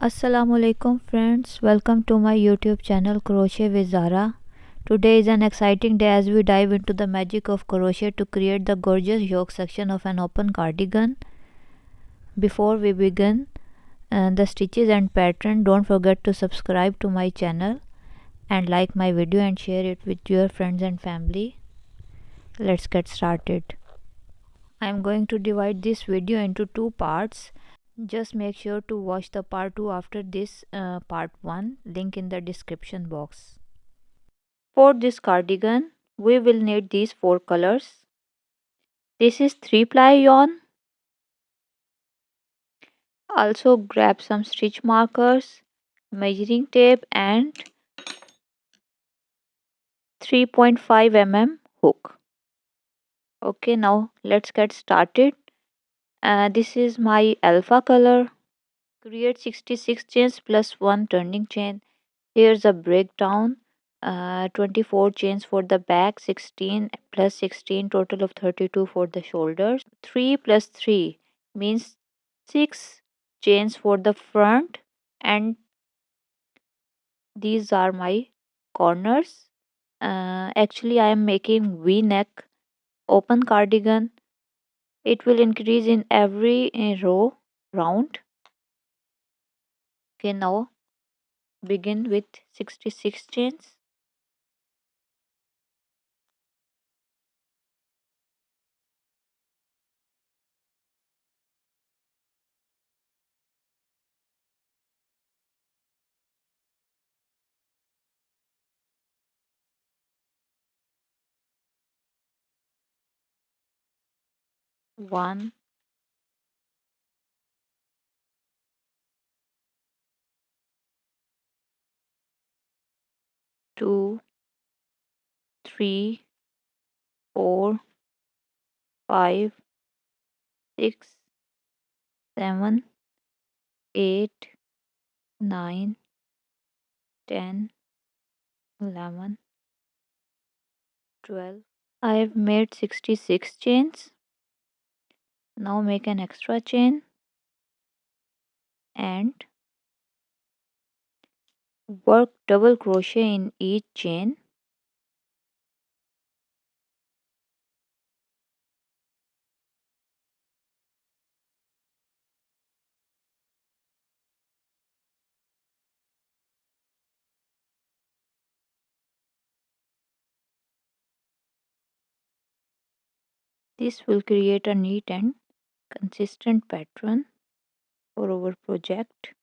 Assalamualaikum friends, welcome to my YouTube channel Crochet with Zara. Today is an exciting day as we dive into the magic of crochet to create the gorgeous yoke section of an open cardigan. Before we begin the stitches and pattern, don't forget to subscribe to my channel and like my video and share it with your friends and family. Let's get started. I am going to divide this video into two parts. Just make sure to watch the part 2 after this part 1, link in the description box. For this cardigan, we will need these four colors. This is 3 ply yarn. Also grab some stitch markers, measuring tape and 3.5 mm hook. Okay, now let's get started. This is my alpha color. Create 66 chains plus 1 turning chain. Here's a breakdown. 24 chains for the back, 16 plus 16, total of 32 for the shoulders. 3 plus 3 means 6 chains for the front, and these are my corners. Actually, I am making V-neck open cardigan. It will increase in every row round. Okay, now begin with 66 chains. 1, 2, 3, 4, 5, 6, 7, 8, 9, 10, 11, 12. I have made 66 chains. Now make an extra chain and work double crochet in each chain. This will create a neat and consistent pattern for our project.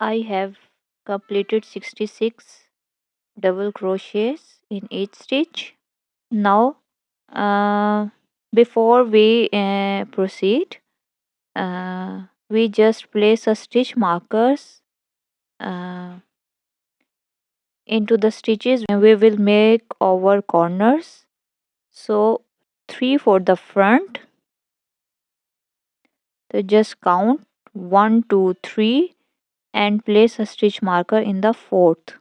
I have completed 66 double crochets in each stitch. Now, before we proceed, we just place a stitch markers uh, into the stitches and we will make our corners. So 3 for the front. So just count 1, 2, 3 and place a stitch marker in the fourth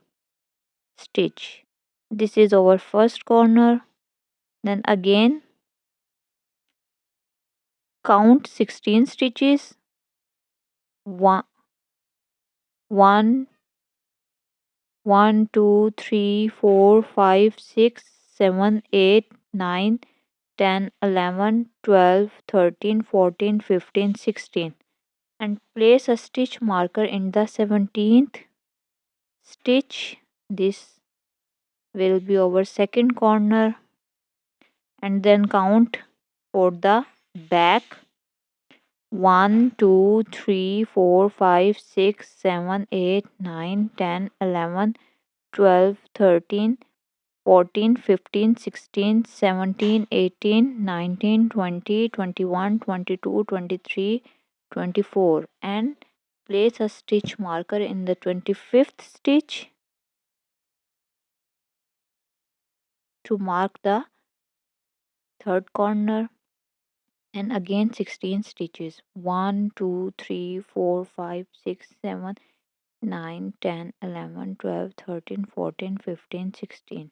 stitch. This is our first corner. Then again count 16 stitches. 1, 1, 1, 2, 3, 4, 5, 6, 7, 8, 9, 10, 11, 12, 13, 14, 15, 16, and place a stitch marker in the 17th stitch. This will be our second corner, and then count for the back 1 2 3 4 5 6 7 8 9 10 11 12 13 14 15 16 17 18 19 20 21 22 23 24 and place a stitch marker in the 25th stitch to mark the third corner, and again 16 stitches. 1 2 3 4 5 6 7 9 10 11 12 13 14 15 16.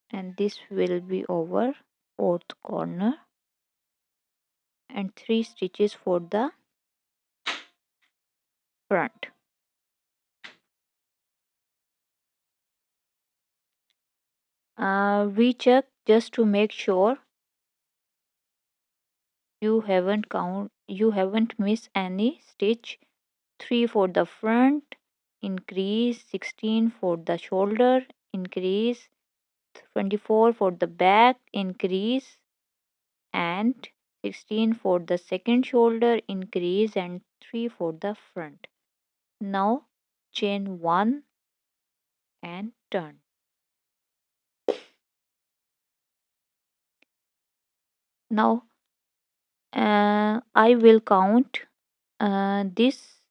And this will be over fourth corner, and 3 stitches for the front. Recheck just to make sure you haven't missed any stitch. 3 for the front, increase 16 for the shoulder, increase 24 for the back, increase, and 16 for the second shoulder, increase, and 3 for the front. Now chain 1 and turn. Now I will count this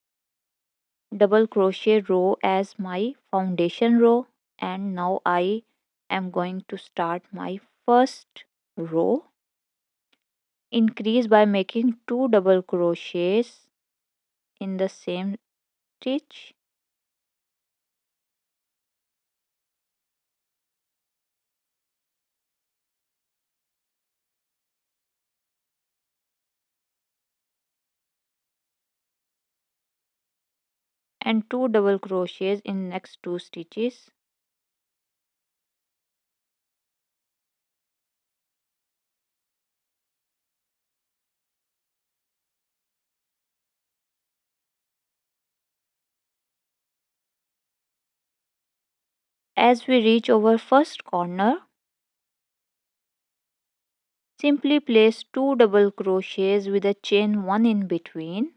double crochet row as my foundation row, and now I am going to start my first row. Increase by making 2 double crochets in the same stitch, and 2 double crochets in next 2 stitches. As we reach our first corner, simply place 2 double crochets with a chain 1 in between.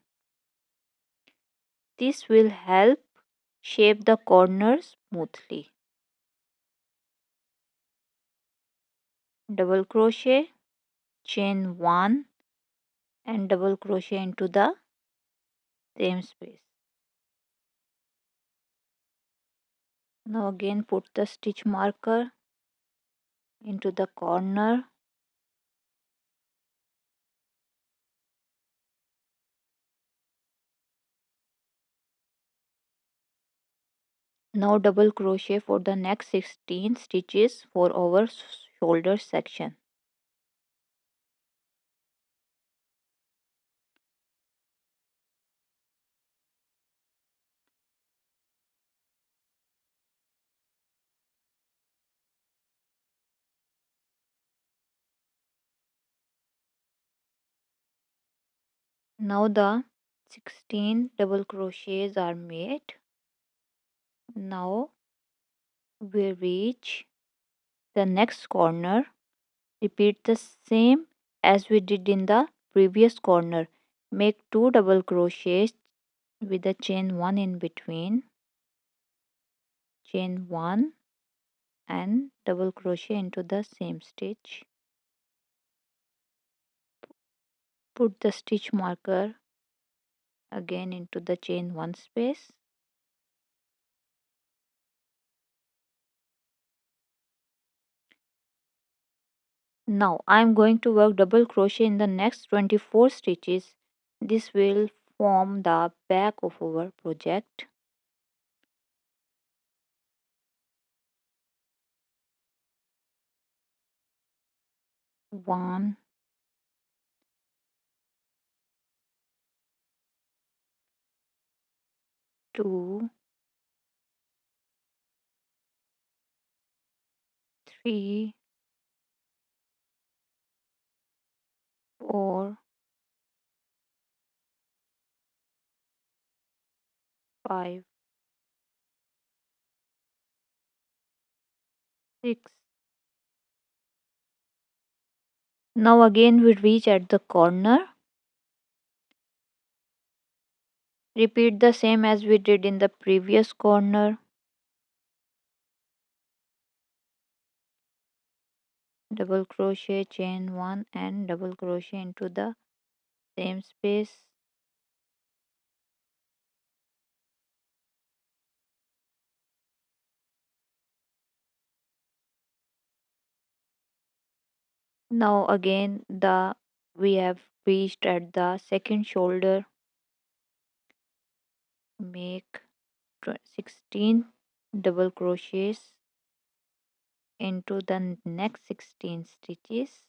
This will help shape the corners smoothly. Double crochet, chain 1, and double crochet into the same space. Now again put the stitch marker into the corner. Now double crochet for the next 16 stitches for our shoulder section. Now the 16 double crochets are made. Now we reach the next corner. Repeat the same as we did in the previous corner. Make 2 double crochets with a chain 1 in between, chain 1, and double crochet into the same stitch. Put the stitch marker again into the chain 1 space. Now I am going to work double crochet in the next 24 stitches. This will form the back of our project. One, two, three, 4, 5, 6. Now again we reach at the corner. Repeat the same as we did in the previous corner. Double crochet, chain 1 and double crochet into the same space. Now again the we have reached at the second shoulder. Make 16 double crochets into the next 16 stitches.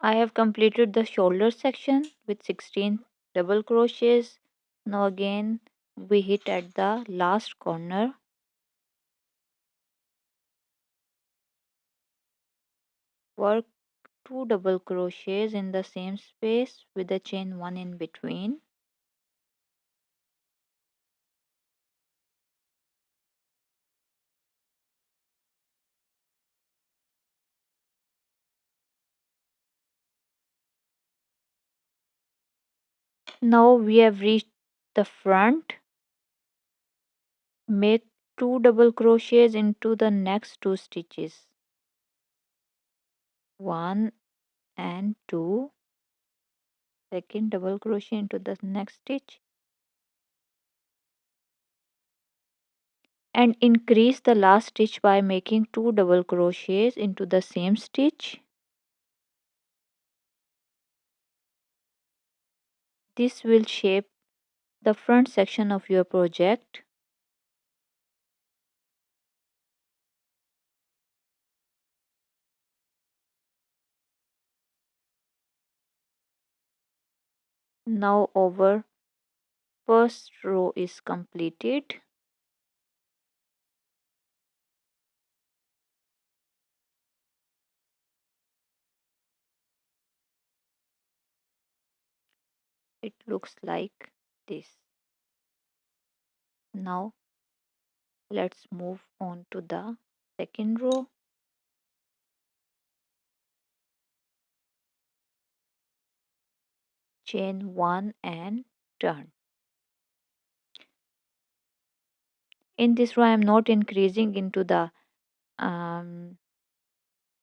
I have completed the shoulder section with 16 double crochets. Now again we hit at the last corner. Work 2 double crochets in the same space with a chain 1 in between. Now we have reached the front. Make 2 double crochets into the next 2 stitches. 1 and 2. Second double crochet into the next stitch. And increase the last stitch by making 2 double crochets into the same stitch. This will shape the front section of your project. Now our first row is completed. It looks like this. Now let's move on to the second row. Chain 1 and turn. In this row I am not increasing into the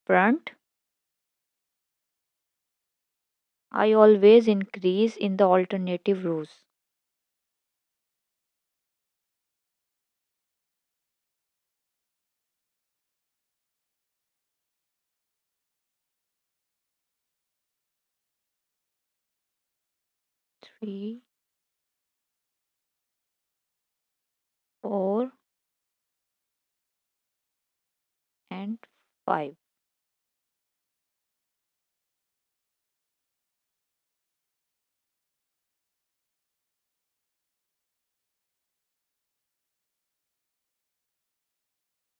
front. I always increase in the alternative rows. Three, 4 and 5.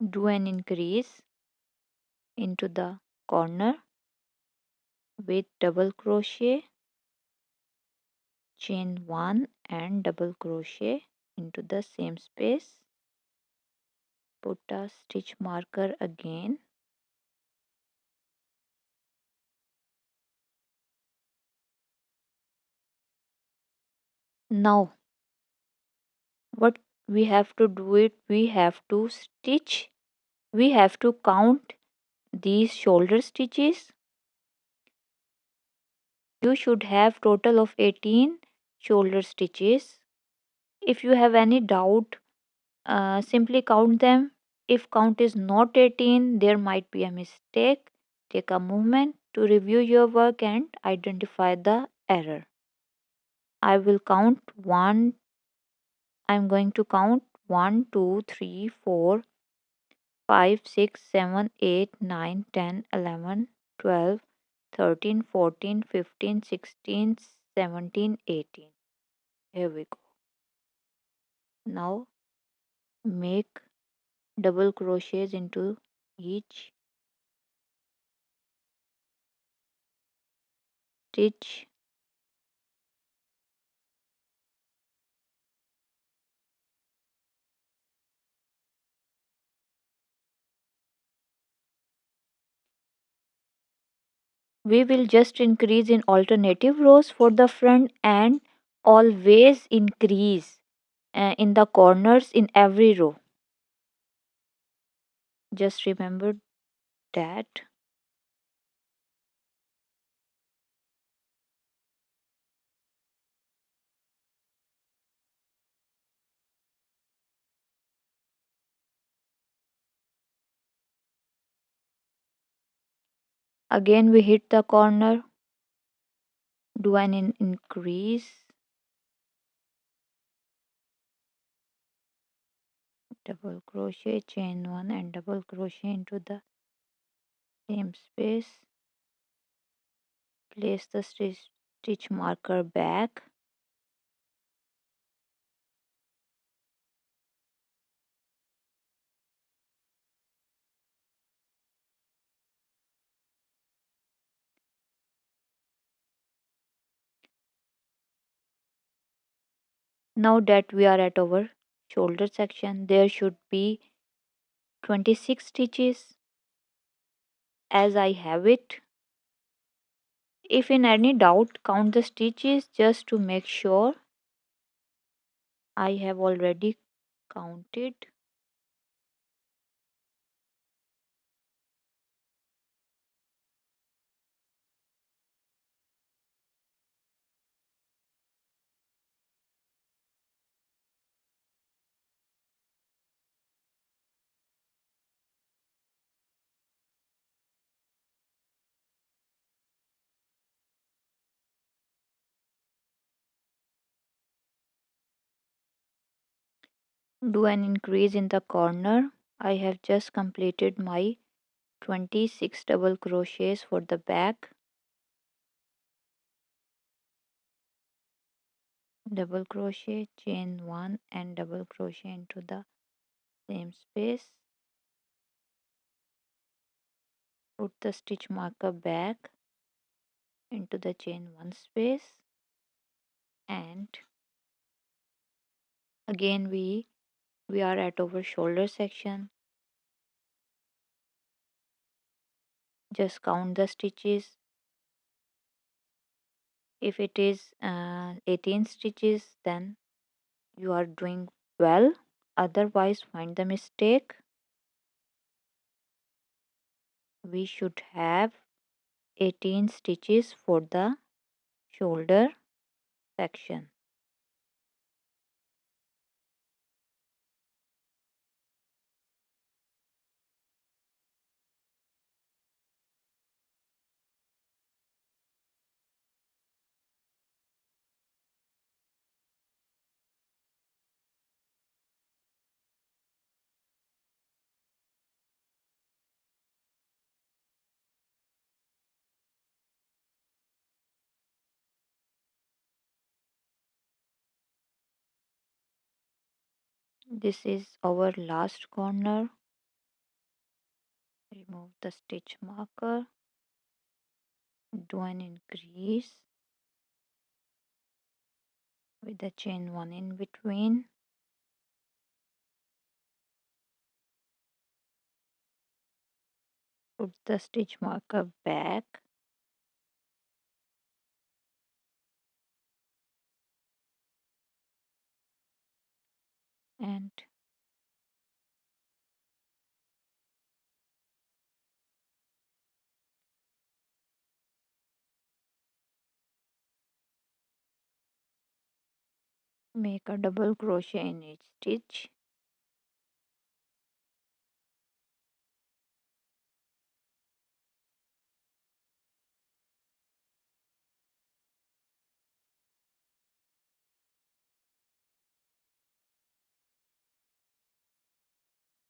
Do an increase into the corner with double crochet, chain 1 and double crochet into the same space. Put a stitch marker again. Now what we have to do it, we have to stitch, we have to count these shoulder stitches. You should have total of 18 shoulder stitches. If you have any doubt, simply count them. If count is not 18, there might be a mistake. Take a moment to review your work and identify the error. I will count 1. I'm going to count 1, 2, 3, 4, 5, 6, 7, 8, 9, 10, 11, 12, 13, 14, 15, 16, 17, 18. Here we go. Now make double crochets into each stitch. We will just increase in alternative rows for the front and always increase in the corners in every row. Just remember that. Again we hit the corner, do an increase, double crochet, chain 1 and double crochet into the same space. Place the stitch marker back. Now that we are at our shoulder section, there should be 26 stitches as I have it. If in any doubt, count the stitches just to make sure. I have already counted. Do an increase in the corner. I have just completed my 26 double crochets for the back. Double crochet, chain 1 and double crochet into the same space. Put the stitch marker back into the chain 1 space, and again we are at our shoulder section. Just count the stitches. If it is 18 stitches, then you are doing well. Otherwise, find the mistake. We should have 18 stitches for the shoulder section. This is our last corner. Remove the stitch marker. Do an increase with the chain 1 in between. Put the stitch marker back and make a double crochet in each stitch.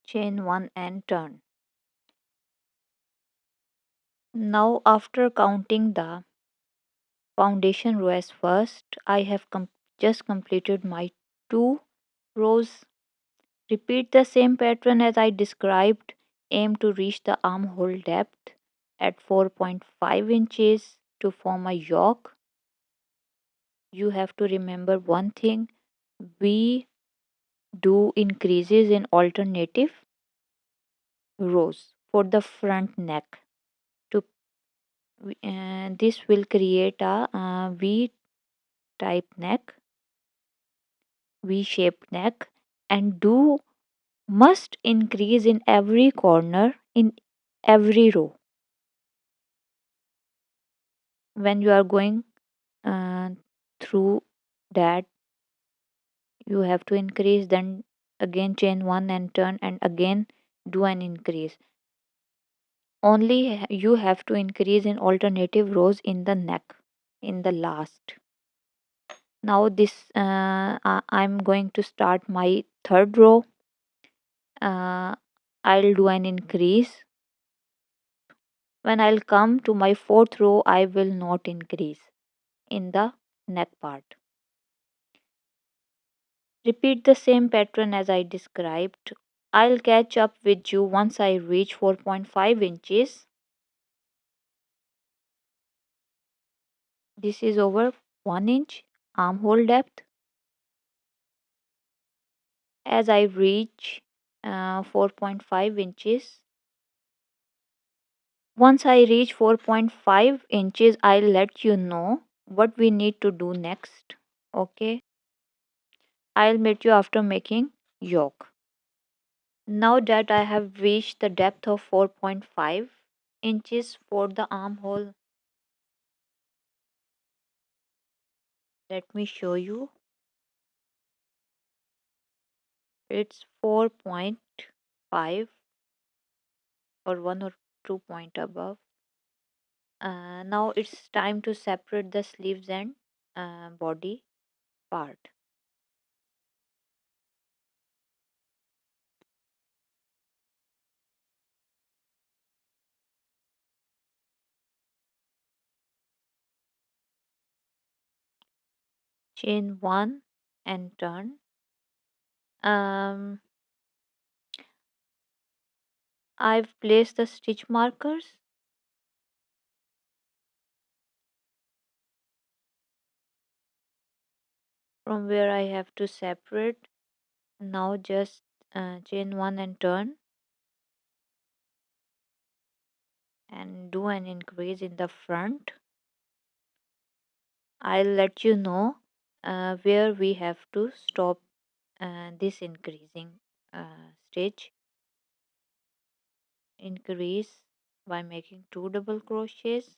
Chain 1 and turn. Now after counting the foundation row as first, I have just completed my 2 rows. Repeat the same pattern as I described. Aim to reach the armhole depth at 4.5 inches to form a yoke. You have to remember one thing. We do increases in alternative rows for the front neck. To this will create a V type neck, V shaped neck, and do must increase in every corner in every row. When you are going uh, through that, you have to increase, then again chain one and turn, and again do an increase. Only you have to increase in alternative rows in the neck in the last. Now this I'm going to start my third row. uh, I'll do an increase. When I'll come to my fourth row, I will not increase in the neck part. Repeat the same pattern as I described. I'll catch up with you once I reach 4.5 inches. This is over 1 inch armhole depth. As I reach 4.5 inches, once I reach 4.5 inches, I'll let you know what we need to do next. Okay, I'll meet you after making yoke. Now that I have reached the depth of 4.5 inches for the armhole, let me show you. It's 4.5 or 1 or 2 point above. Now it's time to separate the sleeves and body part. Chain 1 and turn. Um, I've placed the stitch markers from where I have to separate. Now just chain 1 and turn and do an increase in the front. I'll let you know where we have to stop this increasing stitch. Increase by making 2 double crochets.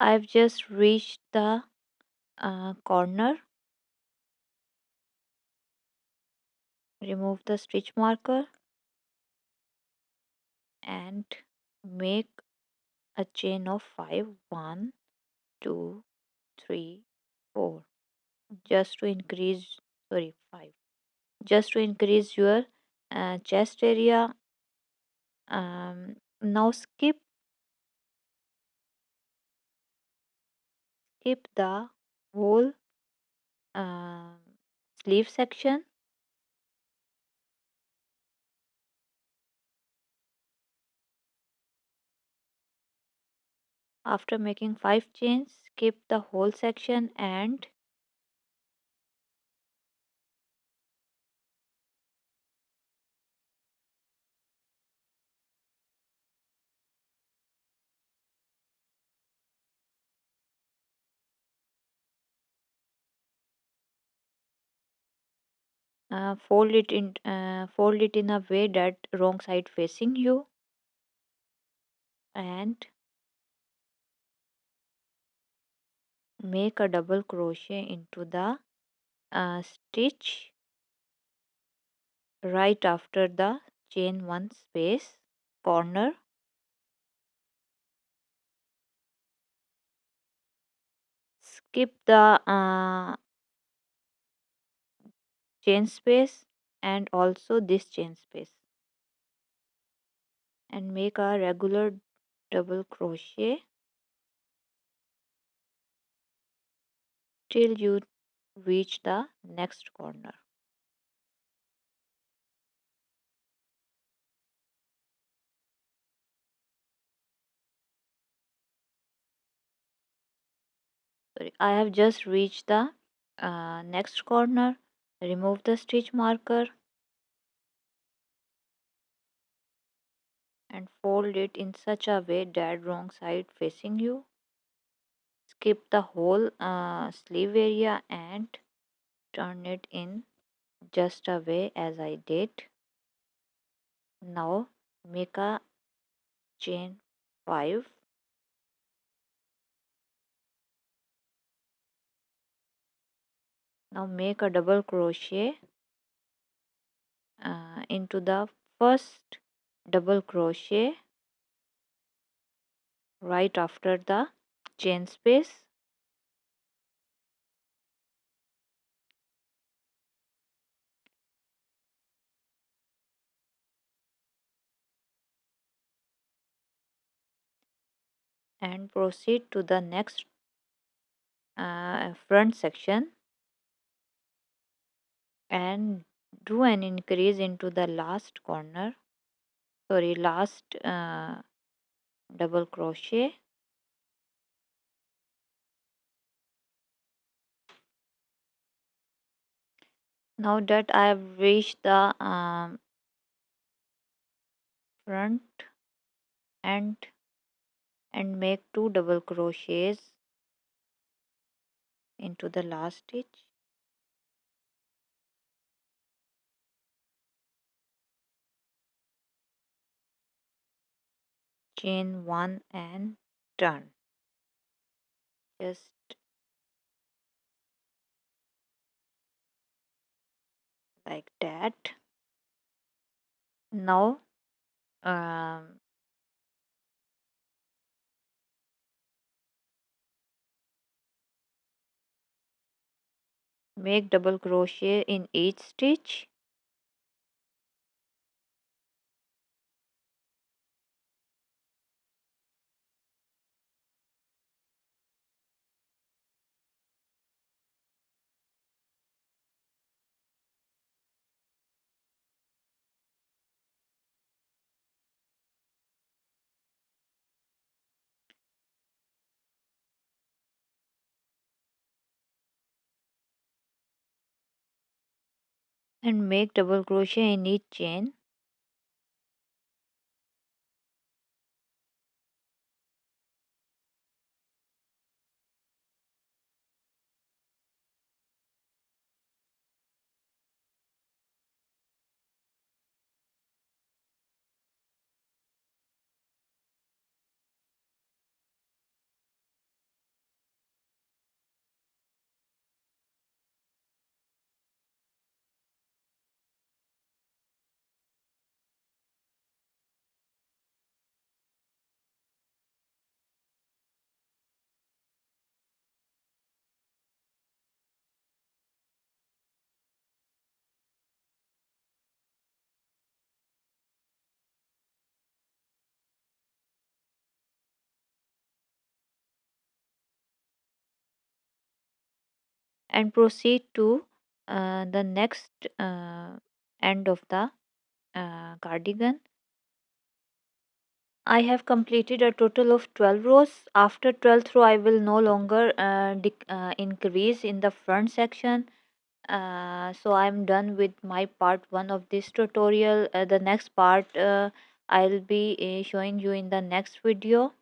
I've just reached the corner. Remove the stitch marker and make a chain of 5. 1, 2, 3, 4. Just to increase, sorry, 5. Just to increase your chest area. Now skip the whole um, sleeve section. After making 5 chains, skip the whole section and fold it in a way that wrong side facing you. and make a double crochet into the stitch right after the chain 1 space corner. Skip the chain space and also this chain space and make a regular double crochet till you reach the next corner. Sorry, I have just reached the next corner. Remove the stitch marker and fold it in such a way that wrong side facing you. Skip the whole sleeve area and turn it in just a way as I did. Now make a chain 5. Now make a double crochet into the first double crochet right after the chain space and proceed to the next front section and do an increase into the last corner, sorry, last double crochet. Now that I have reached the front end and make 2 double crochets into the last stitch, chain 1 and turn, just like that. Now um, make double crochet in each stitch and make double crochet in each chain. And proceed to the next end of the cardigan. I have completed a total of 12 rows. After 12th row, I will no longer increase in the front section. So I'm done with my part 1 of this tutorial. The next part I'll be showing you in the next video.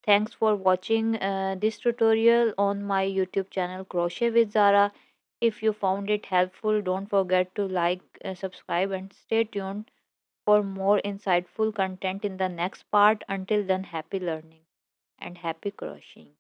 Thanks for watching this tutorial on my YouTube channel Crochet with Zara. If you found it helpful, don't forget to like, subscribe and stay tuned for more insightful content in the next part. Until then, happy learning and happy crocheting.